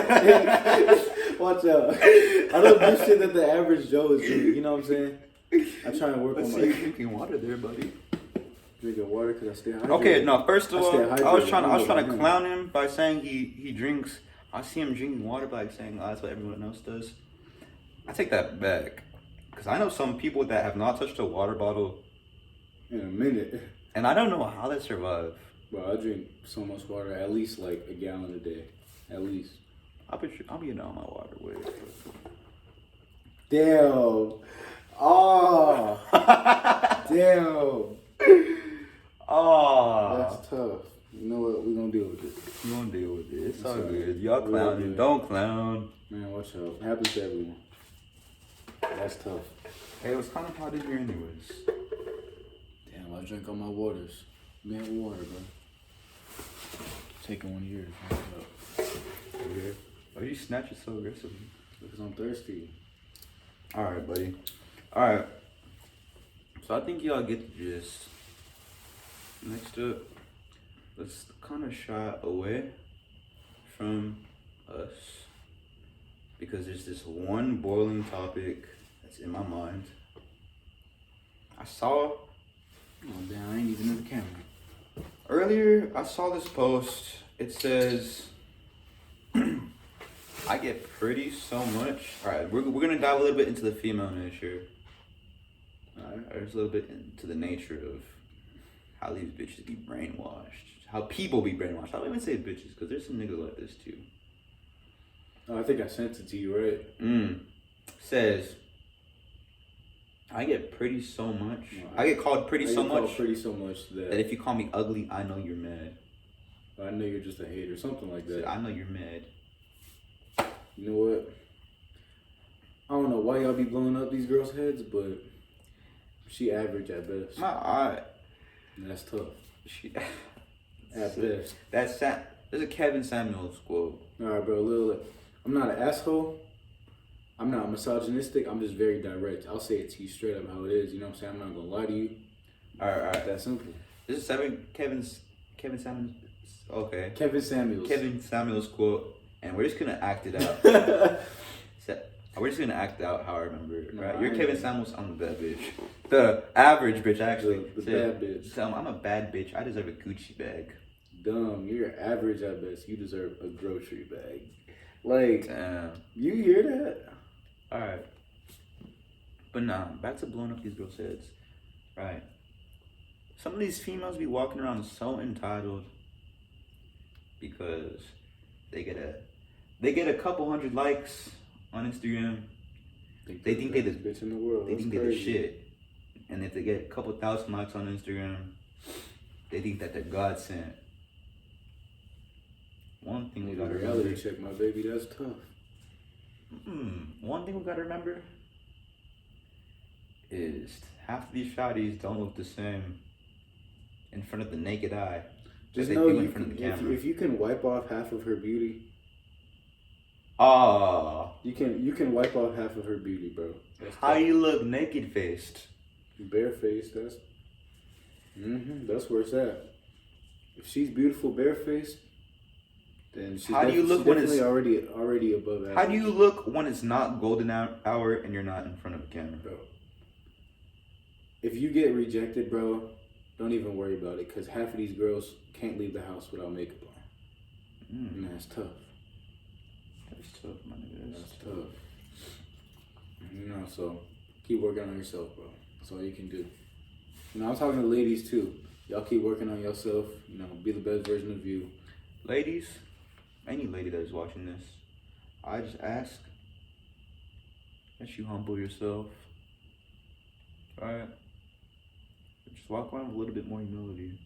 watch out. I don't do shit that the average Joe is doing, you know what I'm saying? I try and work on my drinking water there, buddy. Drinking water because I stay hydrated. Okay, no, first of all, I was trying to him. clown him by saying he drinks. I see him drinking water by saying that's what everyone else does. I take that back. Because I know some people that have not touched a water bottle in a minute. And I don't know how they survive. Bro, I drink so much water, at least like a gallon a day. At least. I'll be on my water way. Damn. Oh. Damn. Oh. That's tough. You know what? We're gonna deal with it. We're gonna deal with it. It's all good. Y'all clowning. Don't clown. Man, watch out. It happens to everyone. That's tough. Hey, it was kind of hot in here anyways. Damn, I drank all my waters. Man, water, bro. Taking one of yours. Okay. Why do you snatch it so aggressively? Because I'm thirsty. Alright, buddy. Alright. So I think y'all get the gist. Next up, let's kind of shy away from us. Because there's this one boiling topic that's in my mind. Oh, damn, I ain't even in the camera. Earlier, I saw this post. It says, I get pretty so much. Alright, we're going to dive a little bit into the female nature. Alright, there's a little bit into the nature of how these bitches be brainwashed. How people be brainwashed. I don't even say bitches, because there's some niggas like this too. Oh, I think I sent it to you, right? Says, I get pretty so much. No, I get called pretty so much. Pretty so much that if you call me ugly, I know you're mad. I know you're just a hater, something like that. I know you're mad. You know what? I don't know why y'all be blowing up these girls' heads, but she average at best. That's tough. She at best. There's a Kevin Samuels quote. All right, bro. I'm not an asshole. I'm not misogynistic. I'm just very direct. I'll say it to you straight up how it is. You know what I'm saying? I'm not gonna lie to you. All right. That's simple. This is Kevin Samuels. Okay. Kevin Samuels. Kevin Samuels quote, and we're just gonna act it out. We're just gonna act out how I remember it, right? No, You're I Kevin ain't. Samuels, I'm the bad bitch. The average bitch, actually. The bad bitch. So I'm a bad bitch. I deserve a Gucci bag. Dumb, you're average at best. You deserve a grocery bag. Like, damn. You hear that? Alright. But nah, back to blowing up these girls' heads. Right. Some of these females be walking around so entitled because they get a couple hundred likes on Instagram. They think they the bitch in the world. They think they're the shit. And if they get a couple thousand likes on Instagram, they think that they're God sent. One thing we gotta remember. Reality check, my baby. That's tough. One thing we gotta remember is half of these shawties don't look the same in front of the naked eye. Just know you can, if you can wipe off half of her beauty. You can wipe off half of her beauty, bro. How you look naked faced? Barefaced. That's where it's at. If she's beautiful barefaced, then she's definitely already above average. How do you look when it's not golden hour and you're not in front of a camera, bro? If you get rejected, bro, don't even worry about it, because half of these girls can't leave the house without makeup on. And that's tough. That's tough, my nigga. That's tough. You know, so keep working on yourself, bro. That's all you can do. You know, I'm talking to ladies too. Y'all keep working on yourself. You know, be the best version of you. Ladies, any lady that is watching this, I just ask that you humble yourself. Alright? Just walk around with a little bit more humility.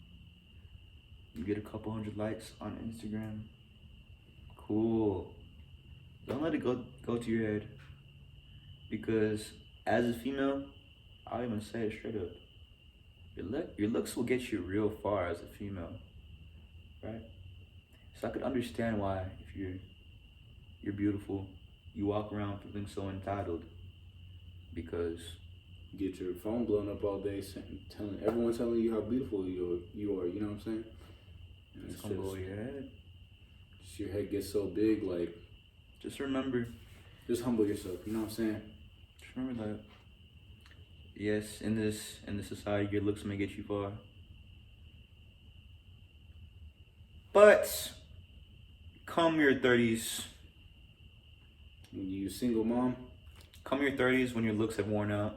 You get a couple hundred likes on Instagram. Cool. Don't let it go to your head. Because as a female, I'll even say it straight up. Your looks will get you real far as a female. Right? So I could understand why if you're beautiful, you walk around feeling so entitled. Because you get your phone blown up all day, everyone telling you how beautiful you are. You know what I'm saying? And it's gonna go over your head. Just your head gets so big, like. Just remember. Just humble yourself. You know what I'm saying? Just remember that. Yes, in this society, your looks may get you far. But come your 30s. When you're a single mom. Come your 30s when your looks have worn out.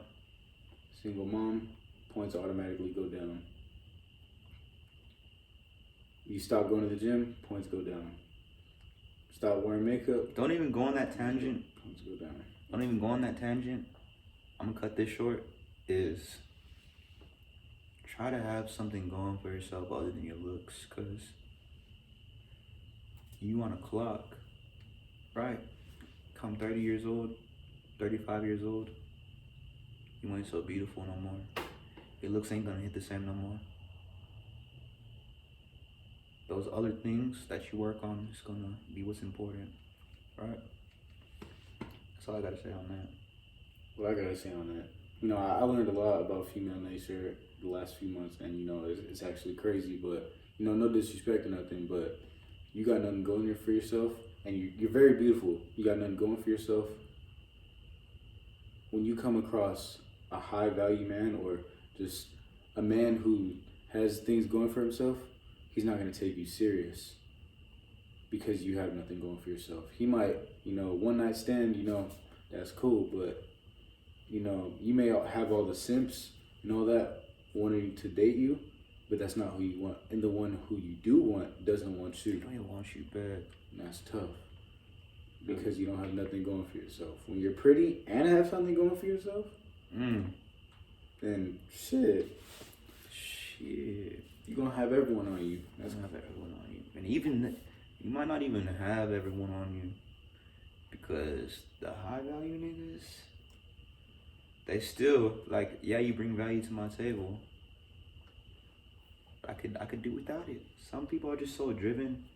Single mom, points automatically go down. You stop going to the gym, points go down. Stop wearing makeup. Don't even go on that tangent. Points go down. Don't even go on that tangent. I'm gonna cut this short. Is try to have something going for yourself other than your looks, cause you on a clock, right? Come 30 years old, 35 years old, you ain't so beautiful no more. Your looks ain't gonna hit the same no more. Those other things that you work on is gonna be what's important, right? That's all I gotta say on that. What I gotta say on that? You know, I learned a lot about female nature the last few months, and you know, it's actually crazy. But you know, no disrespect or nothing, but you got nothing going there for yourself, and you're very beautiful. You got nothing going for yourself. When you come across a high value man or just a man who has things going for himself, he's not gonna take you serious because you have nothing going for yourself. He might, you know, one night stand, you know, that's cool, but you know, you may have all the simps and all that wanting to date you, but that's not who you want. And the one who you do want doesn't want you. They don't even want you bad. And that's tough. Because you don't have nothing going for yourself. When you're pretty and have something going for yourself, then shit, you're gonna have everyone on you. That's gonna have everyone on you. And even, you might not even have everyone on you. Because the high value niggas, they still, like, yeah, you bring value to my table. I could do without it. Some people are just so driven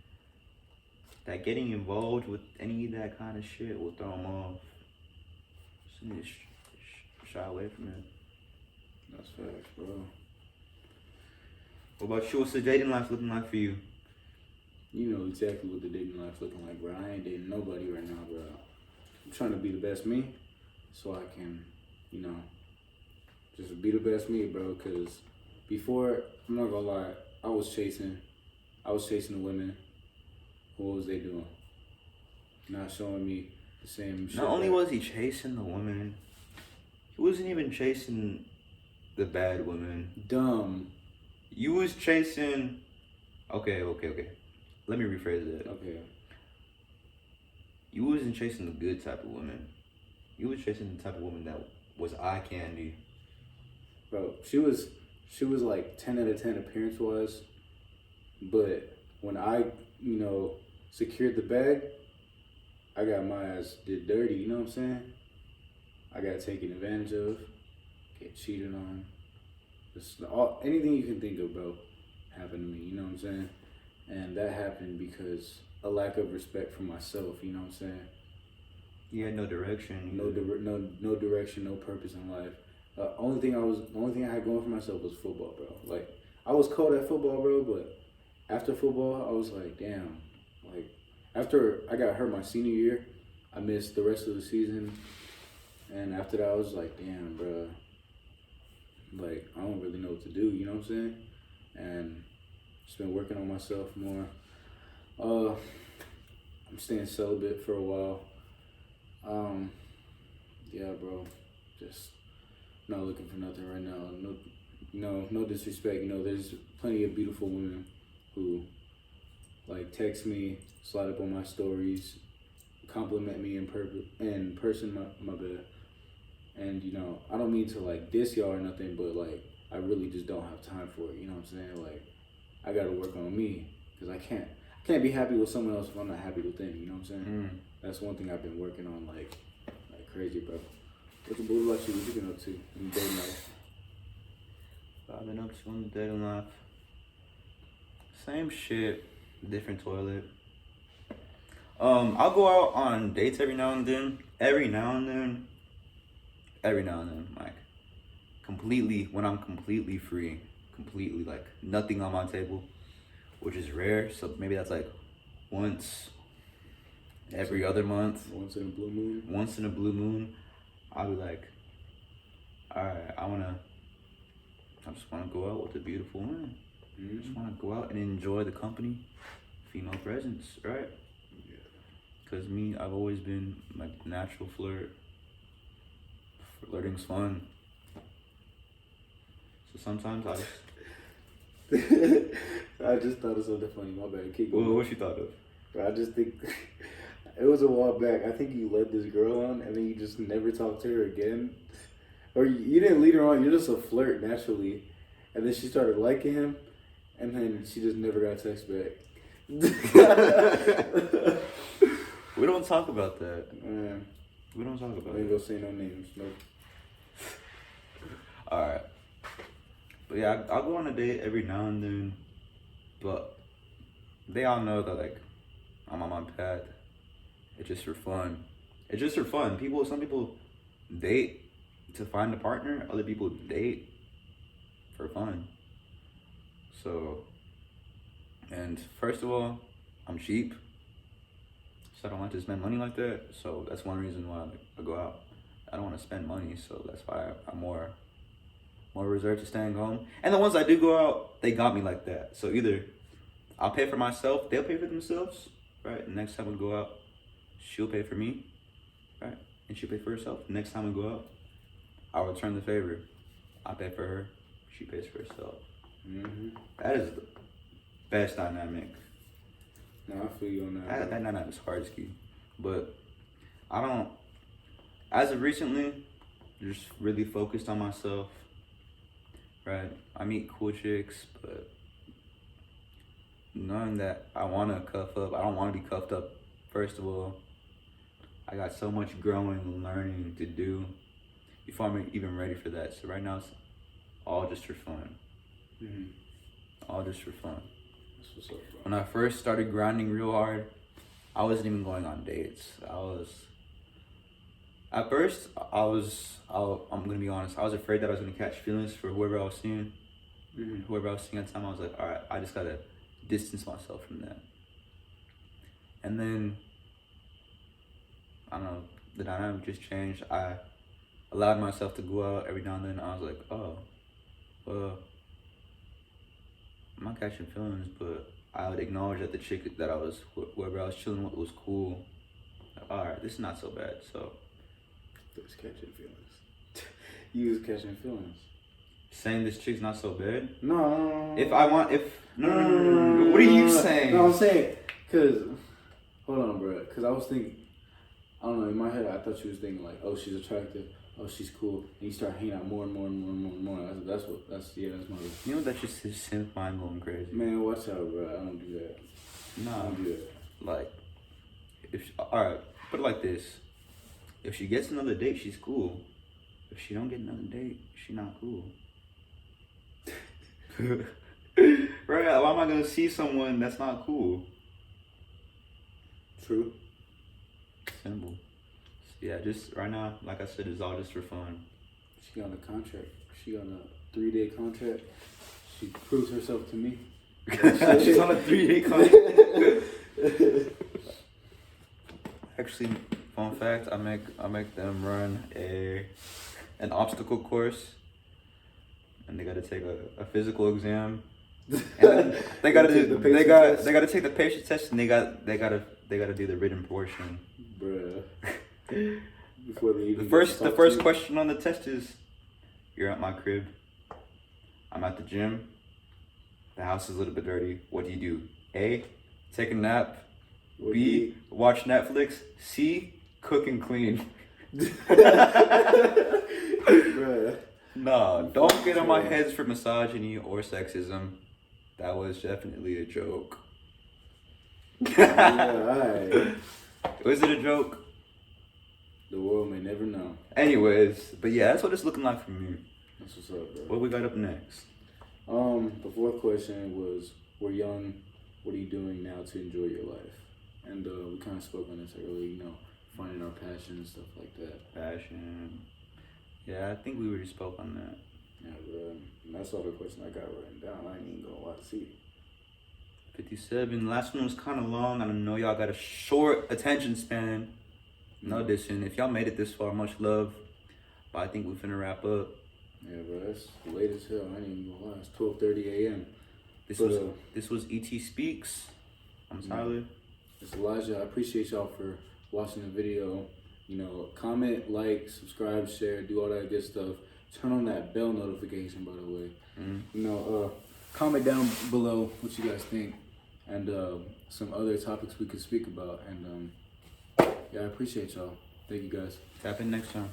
that getting involved with any of that kind of shit will throw them off. So you need to shy away from it. That's facts, bro. What about you? What's the dating life looking like for you? You know exactly what the dating life's looking like, bro. I ain't dating nobody right now, bro. I'm trying to be the best me, so I can, you know, just be the best me, bro. Cause before, I'm not gonna lie, I was chasing the women. What was they doing? Not showing me the same shit. Not only was he chasing the women, he wasn't even chasing the bad women. Dumb. You was chasing. Okay. Let me rephrase it. Okay. You wasn't chasing the good type of woman. You was chasing the type of woman that was eye candy. Bro, she was like 10 out of 10 appearance wise, but when I, secured the bag, I got my ass did dirty, you know what I'm saying? I got taken advantage of, get cheated on. Just anything you can think of, bro, happened to me, you know what I'm saying? And that happened because a lack of respect for myself, you know what I'm saying? You had no direction. No direction, no purpose in life. Only thing I had going for myself was football, bro. Like, I was cold at football, bro, but after football, I was like, damn. Like, after I got hurt my senior year, I missed the rest of the season. And after that, I was like, damn, bro. Like, I don't really know what to do, you know what I'm saying? And just been working on myself more. I'm staying celibate for a while. Yeah, bro. Just not looking for nothing right now. No disrespect. There's plenty of beautiful women who like text me, slide up on my stories, compliment me in person. My bad. And I don't mean to like diss y'all or nothing, but like I really just don't have time for it. You know what I'm saying? Like I gotta work on me because I can't be happy with someone else if I'm not happy with them. You know what I'm saying? That's one thing I've been working on like crazy, bro. What about you? What you been up to in dating life? I've been up to in the dating life. Same shit, different toilet. I'll go out on dates every now and then, like completely when I'm completely free, completely like nothing on my table, which is rare. So maybe that's like once every other month. Once in a blue moon. Once in a blue moon, I'll be like, all right, I just want to go out with a beautiful woman. I just want to go out and enjoy the company, female presence, right? Yeah. Cause me, I've always been like natural flirt. Flirting's fun. So sometimes I just thought of something funny. My bad. Keep going. What you thought of? I just think it was a while back. I think you led this girl on, and then you just never talked to her again. Or you didn't lead her on. You're just a flirt naturally, and then she started liking him, and then she just never got a text back. We don't talk about that. Man, we don't talk about I ain't gonna say no names. Nope. All right. But yeah, I'll go on a date every now and then, but they all know that like I'm on my path. It's just for fun. Some people date to find a partner. Other people date for fun. So, and first of all, I'm cheap, so I don't like to spend money like that. So that's one reason why I go out. I don't want to spend money, so that's why I'm more reserved to staying home. And the ones I do go out, they got me like that. So either I'll pay for myself, they'll pay for themselves, right? The next time we go out, she'll pay for me, right? And she'll pay for herself. The next time we go out, I'll return the favor. I pay for her, she pays for herself. That is the best dynamic. No, I feel you on that. That dynamic is hard to keep. But I don't, as of recently, just really focused on myself, right? I meet cool chicks, but knowing that I want to cuff up, I don't want to be cuffed up, first of all. I got so much growing and learning to do before I'm even ready for that. So right now, it's all just for fun. All just for fun. That's what's up, bro. When I first started grinding real hard, I wasn't even going on dates. At first, I'm gonna be honest, I was afraid that I was gonna catch feelings for whoever I was seeing. Whoever I was seeing at the time, I was like, all right, I just gotta distance myself from that. And then, I don't know, the dynamic just changed. I allowed myself to go out every now and then. I was like, oh, well, I'm not catching feelings, but I would acknowledge that the chick that whoever I was chilling with was cool. Like, all right, this is not so bad. So, That's catching feelings. You was catching feelings. saying this chick's not so bad. No. No. What are you saying? No, I'm saying, cause hold on, bro. Cause I was thinking, I don't know. In my head, I thought you was thinking like, oh, she's attractive. Oh, she's cool. And you start hanging out more and more and more and more and more. That's my. You know, that's just his simp mind going crazy. Man, watch out, bro. I don't do that. Nah. I don't do that. Like, alright, put it like this. If she gets another date, she's cool. If she don't get another date, she not cool. Right? Why am I gonna see someone that's not cool? True. Simple. Yeah, just right now, like I said, it's all just for fun. She on a contract. She on a 3-day contract. She proves herself to me. She's on a 3-day contract. Actually, fun fact, I make them run an obstacle course, and they gotta take a physical exam. And they gotta take the patient test, and they gotta do the written portion. Bruh. Before they even The first question on the test is, you're at my crib. I'm at the gym. The house is a little bit dirty. What do you do? A, take a nap. B, watch Netflix. C, cook and clean. Bruh. No, don't get on my head for misogyny or sexism. That was definitely a joke. Yeah, alright. Was it a joke? The world may never know. Anyways, but yeah, that's what it's looking like for me. That's what's up, bro. What we got up next? The fourth question was, we're young, what are you doing now to enjoy your life? And we kind of spoke on this earlier, you know, finding our passion and stuff like that. Passion. Yeah, I think we already spoke on that. Yeah, bro. And that's all the question I got written down. I ain't even gonna lie to you. 57. Last one was kind of long. I know y'all got a short attention span. No dissing. If y'all made it this far, much love. But I think we finna wrap up. Yeah, bro. That's late as hell. I ain't even gonna lie. It's 12:30 a.m. This was ET Speaks. I'm Tyler. It's Elijah. I appreciate y'all for watching the video. You know, comment, like, subscribe, share, do all that good stuff. Turn on that bell notification, by the way. You know, comment down below what you guys think, and some other topics we could speak about. And yeah, I appreciate y'all. Thank you guys. Tap in next time.